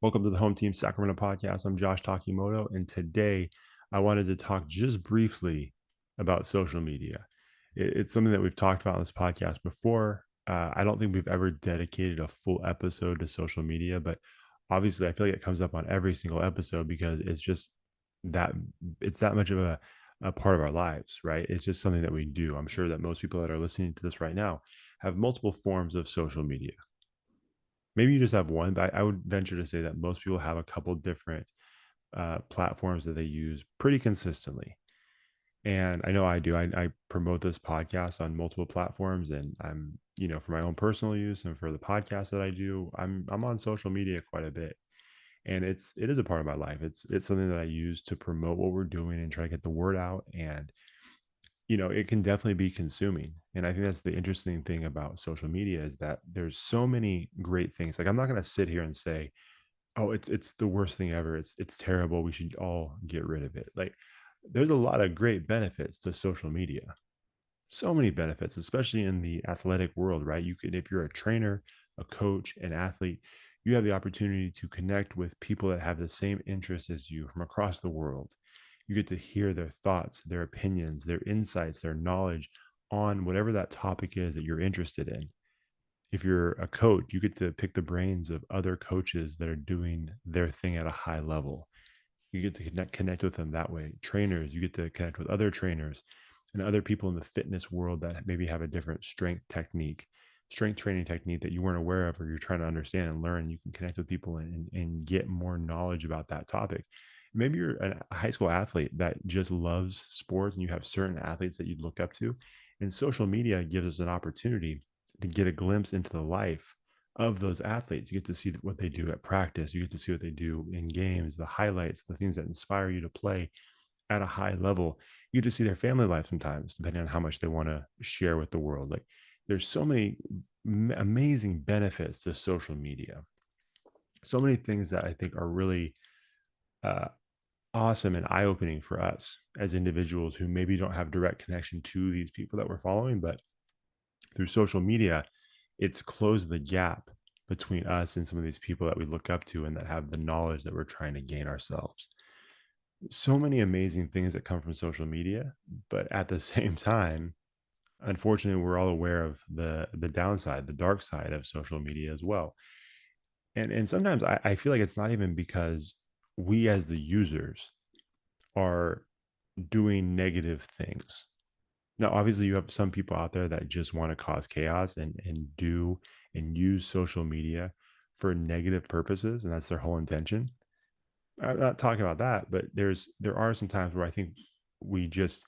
Welcome to the Home Team Sacramento podcast. I'm Josh Takimoto, and today I wanted to talk just briefly about social media. It's something that we've talked about on this podcast before. I don't think we've ever dedicated a full episode to social media, but obviously, I feel like it comes up on every single episode because it's just that it's that much of a part of our lives, right? It's just something that we do. I'm sure that most people that are listening to this right now have multiple forms of social media. Maybe you just have one, but I would venture to say that most people have a couple different platforms that they use pretty consistently. And I know I do. I promote this podcast on multiple platforms, and for my own personal use and for the podcast that I do, I'm on social media quite a bit, and it is a part of my life. It's something that I use to promote what we're doing and try to get the word out. And it can definitely be consuming. And I think that's the interesting thing about social media is that there's so many great things. Like I'm not going to sit here and say, "Oh, it's the worst thing ever. It's terrible. We should all get rid of it." Like there's a lot of great benefits to social media. So many benefits, especially in the athletic world, right? You could if you're a trainer, a coach, an athlete, you have the opportunity to connect with people that have the same interests as you from across the world. You get to hear their thoughts, their opinions, their insights, their knowledge on whatever that topic is that you're interested in. If you're a coach, you get to pick the brains of other coaches that are doing their thing at a high level. You get to connect with them that way. Trainers, you get to connect with other trainers and other people in the fitness world that maybe have a different strength training technique that you weren't aware of or you're trying to understand and learn. You can connect with people and get more knowledge about that topic. Maybe you're a high school athlete that just loves sports and you have certain athletes that you look up to. And social media gives us an opportunity to get a glimpse into the life of those athletes. You get to see what they do at practice. You get to see what they do in games, the highlights, the things that inspire you to play at a high level. You get to see their family life sometimes, depending on how much they want to share with the world. Like there's so many amazing benefits to social media. So many things that I think are really uh, awesome and eye opening for us as individuals who maybe don't have direct connection to these people that we're following, but through social media, it's closed the gap between us and some of these people that we look up to and that have the knowledge that we're trying to gain ourselves. So many amazing things that come from social media, but at the same time, unfortunately, we're all aware of the downside, the dark side of social media as well. And sometimes I feel like it's not even because we as the users are doing negative things. Now, obviously, you have some people out there that just want to cause chaos and use social media for negative purposes, and that's their whole intention. I'm not talking about that, but there are some times where I think we just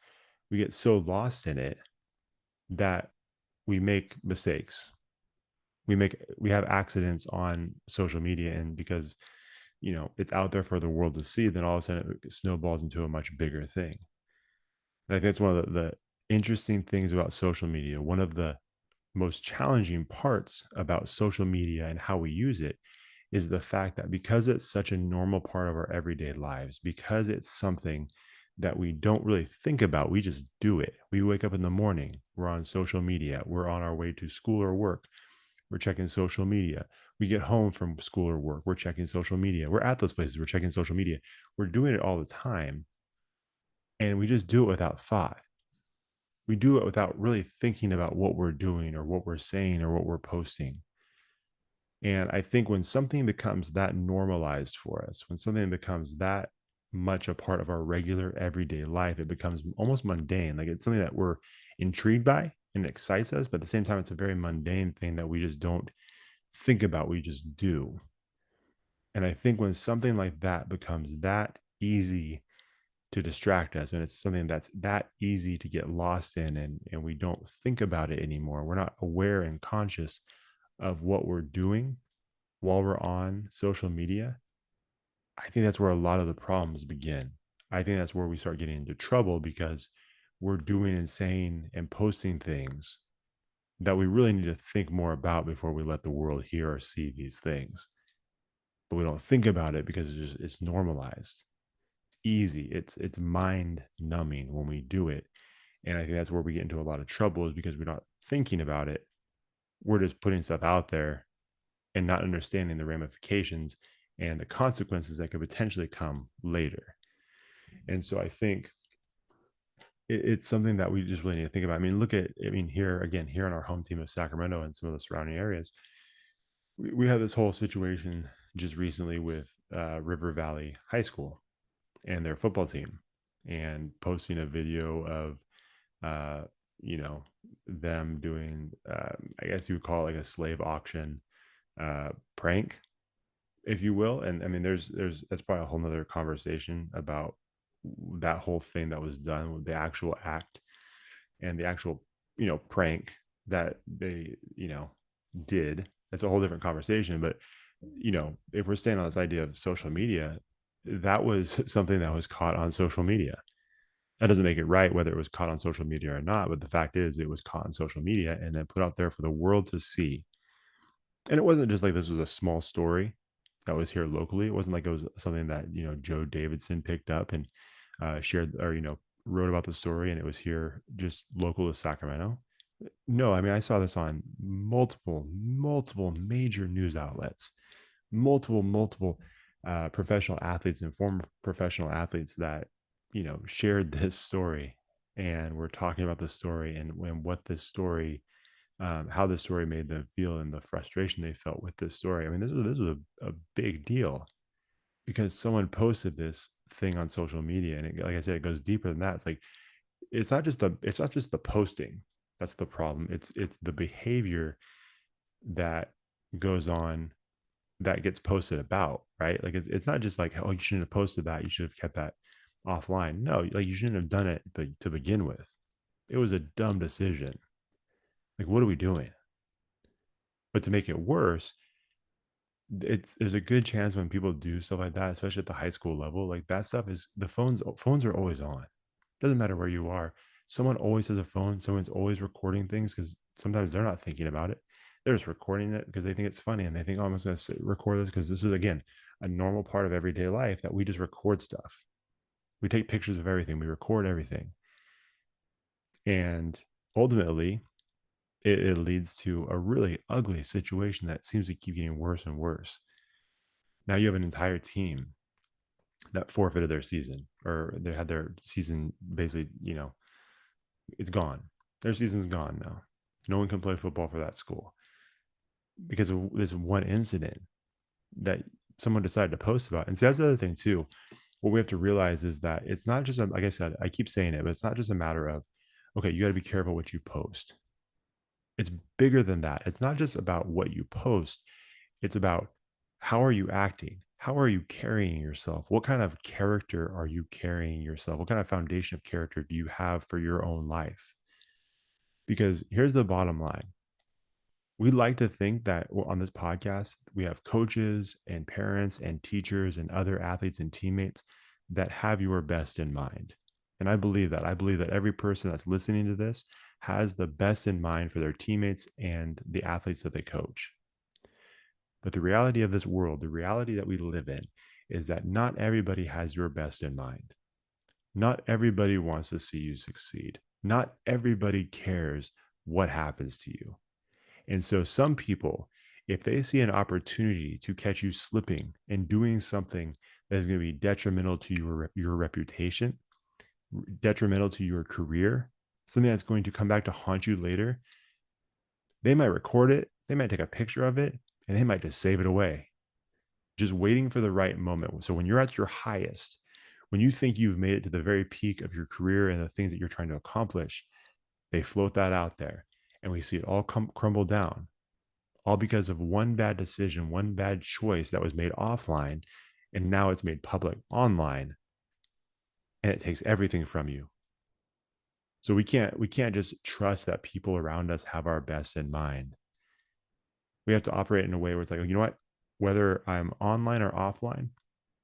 we get so lost in it that we make mistakes. We have accidents on social media, and because it's out there for the world to see, then all of a sudden it snowballs into a much bigger thing. And I think that's one of the interesting things about social media. One of the most challenging parts about social media and how we use it is the fact that because it's such a normal part of our everyday lives, because it's something that we don't really think about, we just do it. We wake up in the morning, we're on social media, we're on our way to school or work, we're checking social media. We get home from school or work, we're checking social media. We're at those places, we're checking social media. We're doing it all the time, and we just do it without thought. We do it without really thinking about what we're doing or what we're saying or what we're posting. And I think when something becomes that normalized for us, when something becomes that much a part of our regular everyday life, it becomes almost mundane. Like it's something that we're intrigued by and excites us, but at the same time, it's a very mundane thing that we just don't think about, we just do. And I think when something like that becomes that easy to distract us and it's something that's that easy to get lost in and we don't think about it anymore, we're not aware and conscious of what we're doing while we're on social media, I think that's where a lot of the problems begin. I think that's where we start getting into trouble because we're doing and saying and posting things that we really need to think more about before we let the world hear or see these things. But we don't think about it because it's normalized. It's easy. It's mind numbing when we do it. And I think that's where we get into a lot of trouble is because we're not thinking about it. We're just putting stuff out there and not understanding the ramifications and the consequences that could potentially come later. And so I think it's something that we just really need to think about. I mean, look at, I mean, here again, here on our home team of Sacramento and some of the surrounding areas, we had this whole situation just recently with River Valley High School and their football team, and posting a video of, uh, you know, them doing, I guess you would call it like a slave auction prank, if you will. And I mean, that's probably a whole nother conversation about that whole thing that was done with the actual act and the actual, prank that they, did. That's a whole different conversation. But, if we're staying on this idea of social media, that was something that was caught on social media. That doesn't make it right whether it was caught on social media or not. But the fact is, it was caught on social media and then put out there for the world to see. And it wasn't just like this was a small story that was here locally. It wasn't like it was something that, Joe Davidson picked up and shared, or, wrote about the story and it was here just local to Sacramento. No, I mean, I saw this on multiple major news outlets, multiple professional athletes and former professional athletes that, shared this story and we're talking about the story and what this story, how this story made them feel and the frustration they felt with this story. I mean, this was a big deal because someone posted this thing on social media, and like I said, it goes deeper than that. It's like it's not just the posting that's the problem. It's the behavior that goes on that gets posted about, right? Like it's not just like, oh, you shouldn't have posted that, you should have kept that offline. No, like you shouldn't have done it to begin with. It was a dumb decision. Like, what are we doing? But to make it worse, there's a good chance when people do stuff like that, especially at the high school level, like that stuff is the phones are always on. Doesn't matter where you are. Someone always has a phone. Someone's always recording things because sometimes they're not thinking about it. They're just recording it because they think it's funny and they think, oh, I'm just going to record this because this is, again, a normal part of everyday life that we just record stuff. We take pictures of everything, we record everything. And ultimately, it leads to a really ugly situation that seems to keep getting worse and worse. Now you have an entire team that forfeited their season, or they had their season basically, it's gone. Their season's gone now. No one can play football for that school because of this one incident that someone decided to post about. And see, that's the other thing too. What we have to realize is that it's not just, like I said, I keep saying it, but it's not just a matter of, okay, you got to be careful what you post. It's bigger than that. It's not just about what you post. It's about how are you acting? How are you carrying yourself? What kind of character are you carrying yourself? What kind of foundation of character do you have for your own life? Because here's the bottom line. We like to think that on this podcast, we have coaches and parents and teachers and other athletes and teammates that have your best in mind. And I believe that. I believe that every person that's listening to this has the best in mind for their teammates and the athletes that they coach. But the reality of this world, the reality that we live in, is that not everybody has your best in mind. Not everybody wants to see you succeed. Not everybody cares what happens to you. And so some people, if they see an opportunity to catch you slipping and doing something that is going to be detrimental to your reputation, detrimental to your career, something that's going to come back to haunt you later, they might record it, they might take a picture of it, and they might just save it away, just waiting for the right moment. So when you're at your highest, when you think you've made it to the very peak of your career and the things that you're trying to accomplish, they float that out there and we see it all crumble down, all because of one bad decision, one bad choice that was made offline, and now it's made public online, and it takes everything from you. So we can't just trust that people around us have our best in mind. We have to operate in a way where it's like, you know what, whether I'm online or offline,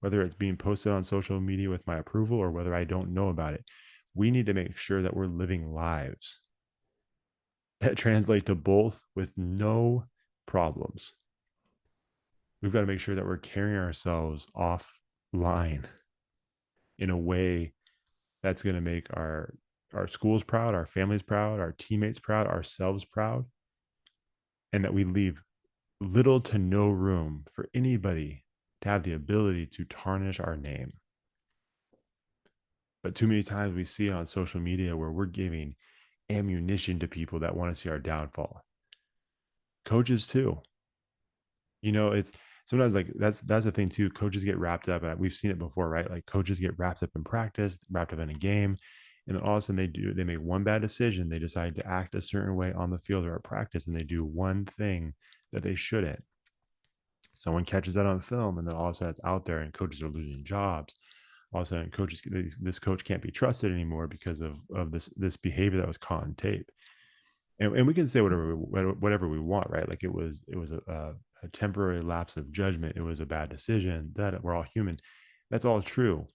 whether it's being posted on social media with my approval or whether I don't know about it, we need to make sure that we're living lives that translate to both with no problems. We've got to make sure that we're carrying ourselves offline in a way that's going to make our schools proud, our families proud, our teammates proud, ourselves proud, and that we leave little to no room for anybody to have the ability to tarnish our name. But too many times we see it on social media where we're giving ammunition to people that want to see our downfall. Coaches too. It's sometimes like that's the thing too. Coaches get wrapped up, and we've seen it before, right? Like coaches get wrapped up in practice, wrapped up in a game, and then all of a sudden they make one bad decision. They decide to act a certain way on the field or at practice, and they do one thing that they shouldn't. Someone catches that on film, and then all of a sudden it's out there, and coaches are losing jobs. All of a sudden, this coach can't be trusted anymore because of this behavior that was caught on tape. And we can say whatever we want, right? Like it was a temporary lapse of judgment. It was a bad decision. That we're all human. That's all true.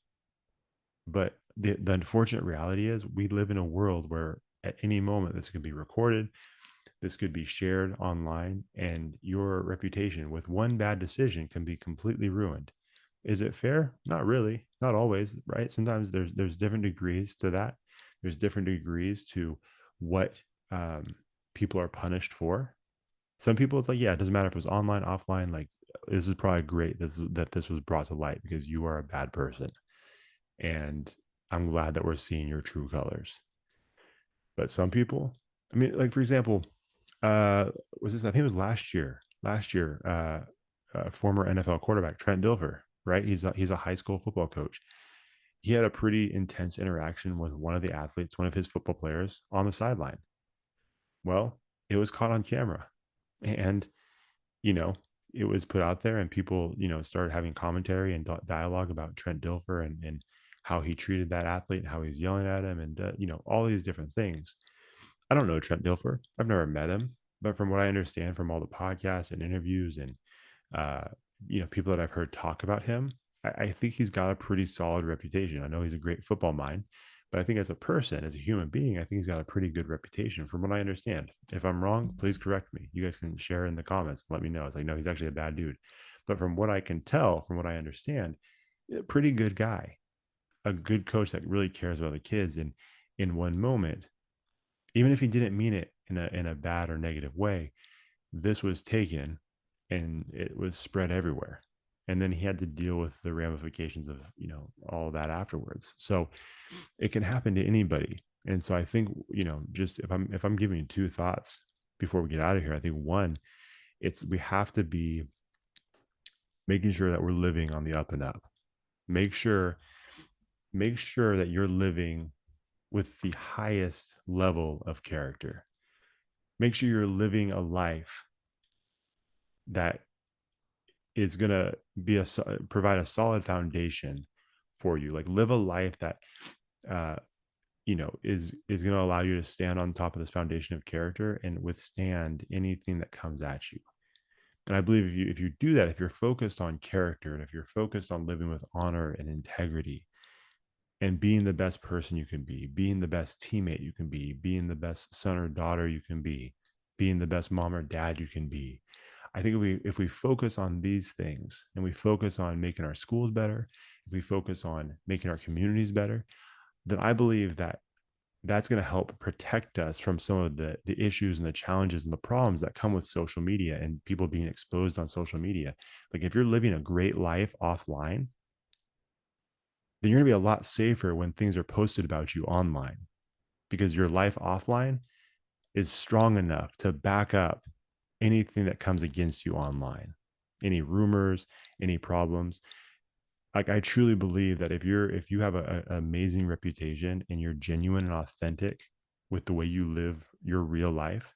But the unfortunate reality is we live in a world where at any moment this could be recorded, this could be shared online, and your reputation with one bad decision can be completely ruined. Is it fair? Not really. Not always, right? Sometimes there's different degrees to that. There's different degrees to what people are punished for. Some people, it's like, yeah, it doesn't matter if it was online, offline. Like, this is probably great that this was brought to light because you are a bad person, and I'm glad that we're seeing your true colors. But some people, I mean, like for example, was this? I think it was last year. Last year, former NFL quarterback Trent Dilfer, right? He's a high school football coach. He had a pretty intense interaction with one of the athletes, one of his football players, on the sideline. Well, it was caught on camera, and you know, it was put out there, and people, started having commentary and dialogue about Trent Dilfer and how he treated that athlete and how he was yelling at him, and all these different things. I don't know Trent Dilfer. I've never met him, but from what I understand from all the podcasts and interviews and uh, people that I've heard talk about him, I think he's got a pretty solid reputation. I know he's a great football mind, but I think as a person, as a human being, I think he's got a pretty good reputation from what I understand. If I'm wrong, please correct me. You guys can share in the comments. Let me know. It's like, no, he's actually a bad dude. But from what I can tell, from what I understand, a pretty good guy, a good coach that really cares about the kids. And in one moment, even if he didn't mean it in a bad or negative way, this was taken and it was spread everywhere. And then he had to deal with the ramifications of, all of that afterwards. So it can happen to anybody. And so I think, just if I'm giving you two thoughts before we get out of here, I think one, it's we have to be making sure that we're living on the up and up. Make sure make sure that you're living with the highest level of character. Make sure you're living a life that is going to provide a solid foundation for you. Like live a life that uh is going to allow you to stand on top of this foundation of character and withstand anything that comes at you. And I believe if you do that, if you're focused on character and if you're focused on living with honor and integrity and being the best person you can be, being the best teammate you can be, being the best son or daughter you can be, being the best mom or dad you can be, I think if we focus on these things and we focus on making our schools better, if we focus on making our communities better, then I believe that that's going to help protect us from some of the issues and the challenges and the problems that come with social media and people being exposed on social media. Like if you're living a great life offline, then you're going to be a lot safer when things are posted about you online because your life offline is strong enough to back up anything that comes against you online, any rumors, any problems. Like I truly believe that if you have an amazing reputation and you're genuine and authentic with the way you live your real life,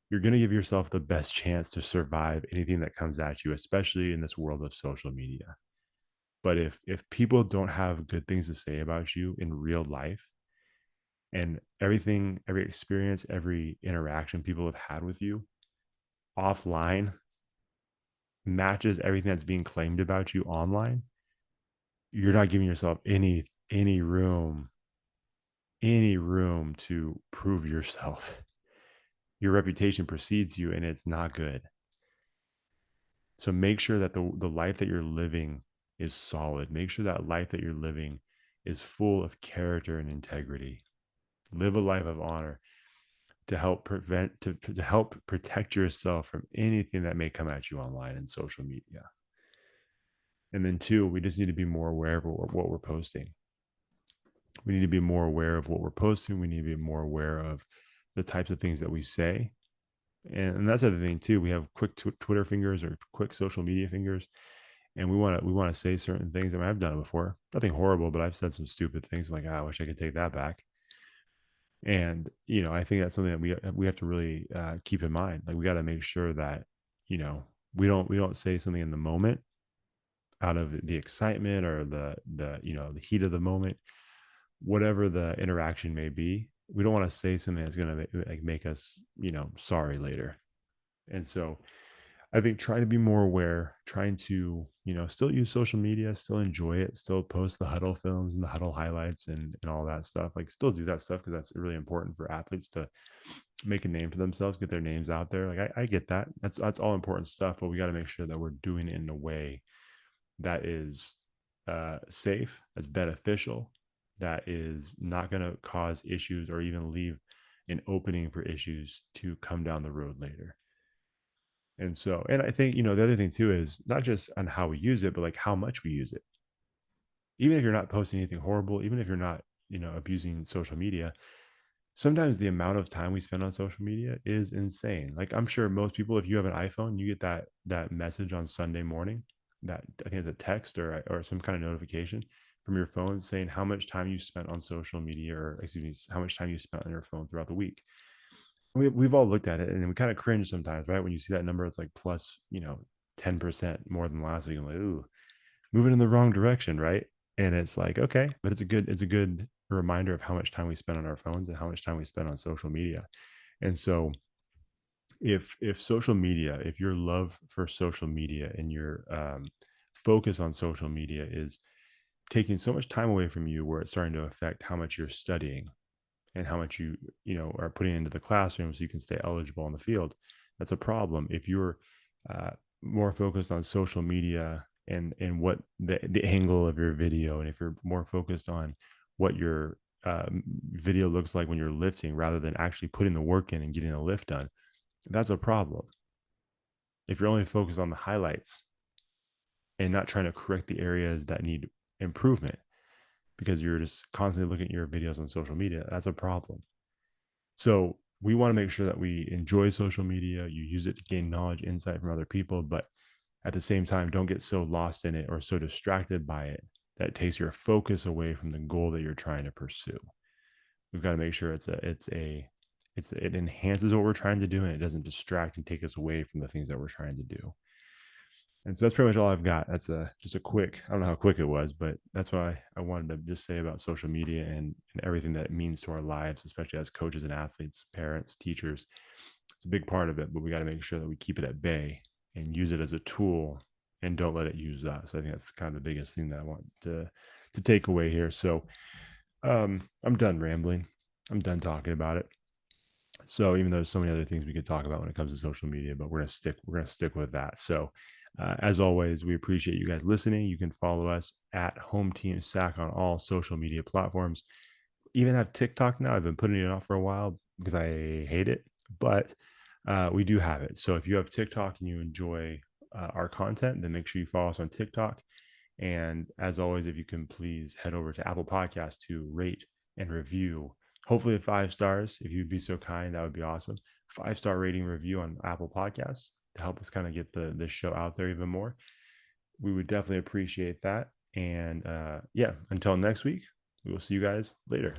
you're going to give yourself the best chance to survive anything that comes at you, especially in this world of social media. But if people don't have good things to say about you in real life, and every experience, every interaction people have had with you offline matches everything that's being claimed about you online, you're not giving yourself any room to prove yourself. Your reputation precedes you and it's not good. So make sure that the life that you're living is solid. Make sure that life that you're living is full of character and integrity. Live a life of honor to help to help protect yourself from anything that may come at you online and social media. And then two, we just need to be more aware of what we're posting. We need to be more aware of what we're posting. We need to be more aware of the types of things that we say. And that's the other thing too. We have quick Twitter fingers or quick social media fingers, and we want to say certain things. I mean, I've done it before. Nothing horrible, but I've said some stupid things like, I wish I could take that back. And I think that's something that we have to really keep in mind. Like we got to make sure that you know we don't say something in the moment out of the excitement or the heat of the moment, whatever the interaction may be. We don't want to say something that's going to make us sorry later. And so I think trying to be more aware, trying to, still use social media, still enjoy it, still post the huddle films and the huddle highlights and all that stuff. Like still do that stuff because that's really important for athletes to make a name for themselves, get their names out there. Like I get that. That's all important stuff, but we got to make sure that we're doing it in a way that is safe, that's beneficial, that is not going to cause issues or even leave an opening for issues to come down the road later. And so, and I think, the other thing too is not just on how we use it, but like how much we use it. Even if you're not posting anything horrible, even if you're not, abusing social media, sometimes the amount of time we spend on social media is insane. Like I'm sure most people, if you have an iPhone, you get that message on Sunday morning, that I think it's a text or some kind of notification from your phone saying how much time you spent on social media, or excuse me, how much time you spent on your phone throughout the week. We've all looked at it and we kind of cringe sometimes, right? When you see that number, it's like plus, 10% more than last week. I'm like, ooh, moving in the wrong direction, right? And it's like, okay, but it's a good reminder of how much time we spend on our phones and how much time we spend on social media. And so if social media, if your love for social media and your focus on social media is taking so much time away from you where it's starting to affect how much you're studying and how much you are putting into the classroom so you can stay eligible on the field, that's a problem. If you're uh, more focused on social media and what the angle of your video, and if you're more focused on what your video looks like when you're lifting rather than actually putting the work in and getting a lift done, that's a problem. If you're only focused on the highlights and not trying to correct the areas that need improvement because you're just constantly looking at your videos on social media, that's a problem. So we want to make sure that we enjoy social media, you use it to gain knowledge, insight from other people, but at the same time, don't get so lost in it or so distracted by it that it takes your focus away from the goal that you're trying to pursue. We've got to make sure it enhances what we're trying to do and it doesn't distract and take us away from the things that we're trying to do. And so that's pretty much all I've got. That's just a quick, I don't know how quick it was, but that's what I wanted to just say about social media and everything that it means to our lives, especially as coaches and athletes, parents, teachers. It's a big part of it, but we got to make sure that we keep it at bay and use it as a tool and don't let it use us. I think that's kind of the biggest thing that I want to take away here. So I'm done rambling. I'm done talking about it. So even though there's so many other things we could talk about when it comes to social media, but we're gonna stick with that. So as always, we appreciate you guys listening. You can follow us at Home Team Sac on all social media platforms. Even have TikTok now. I've been putting it off for a while because I hate it, but we do have it. So if you have TikTok and you enjoy our content, then make sure you follow us on TikTok. And as always, if you can please head over to Apple Podcasts to rate and review, hopefully 5 stars. If you'd be so kind, that would be awesome. 5-star rating review on Apple Podcasts to help us kind of get the show out there even more. We would definitely appreciate that. And yeah, until next week, we will see you guys later.